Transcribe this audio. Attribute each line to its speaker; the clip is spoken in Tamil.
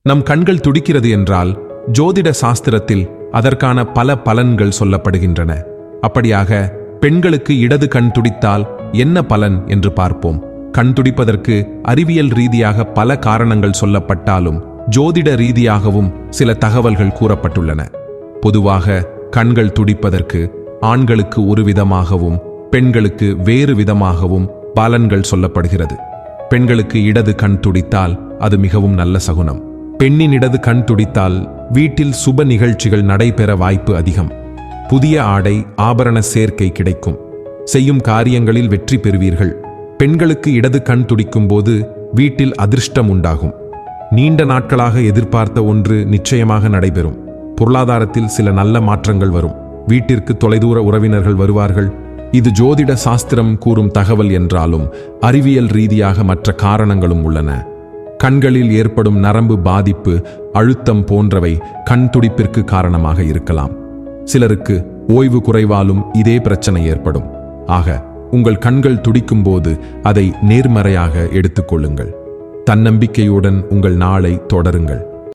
Speaker 1: நம் கண்கள் துடிக்கிறது என்றால் ஜோதிட சாஸ்திரத்தில் அதற்கான பல பலன்கள் சொல்லப்படுகின்றன. அப்படியாக பெண்களுக்கு இடது கண் துடித்தால் என்ன பலன் என்று பார்ப்போம். கண் துடிப்பதற்கு அறிவியல் ரீதியாக பல காரணங்கள் சொல்லப்பட்டாலும் ஜோதிட ரீதியாகவும் சில தகவல்கள் கூறப்பட்டுள்ளன. பொதுவாக கண்கள் துடிப்பதற்கு ஆண்களுக்கு ஒரு விதமாகவும் பெண்களுக்கு வேறு விதமாகவும் பலன்கள் சொல்லப்படுகிறது. பெண்களுக்கு இடது கண் துடித்தால் அது மிகவும் நல்ல சகுனம். பெண்ணின் இடது கண் துடித்தால் வீட்டில் சுப நிகழ்ச்சிகள் நடைபெற வாய்ப்பு அதிகம். புதிய ஆடை ஆபரண சேர்க்கை கிடைக்கும். செய்யும் காரியங்களில் வெற்றி பெறுவீர்கள். பெண்களுக்கு இடது கண் துடிக்கும் போது வீட்டில் அதிர்ஷ்டம் உண்டாகும். நீண்ட நாட்களாக எதிர்பார்த்த ஒன்று நிச்சயமாக நடைபெறும். பொருளாதாரத்தில் சில நல்ல மாற்றங்கள் வரும். வீட்டிற்கு தொலைதூர உறவினர்கள் வருவார்கள். இது ஜோதிட சாஸ்திரம் கூறும் தகவல் என்றாலும் அறிவியல் ரீதியாக மற்ற காரணங்களும் உள்ளன. கண்களில் ஏற்படும் நரம்பு பாதிப்பு, அழுத்தம் போன்றவை கண் துடிப்பிற்கு காரணமாக இருக்கலாம். சிலருக்கு ஓய்வு குறைவாலும் இதே பிரச்சனை ஏற்படும். ஆக உங்கள் கண்கள் துடிக்கும் போது அதை நேர்மறையாக எடுத்துக்கொள்ளுங்கள். தன்னம்பிக்கையுடன் உங்கள் நாளை தொடருங்கள்.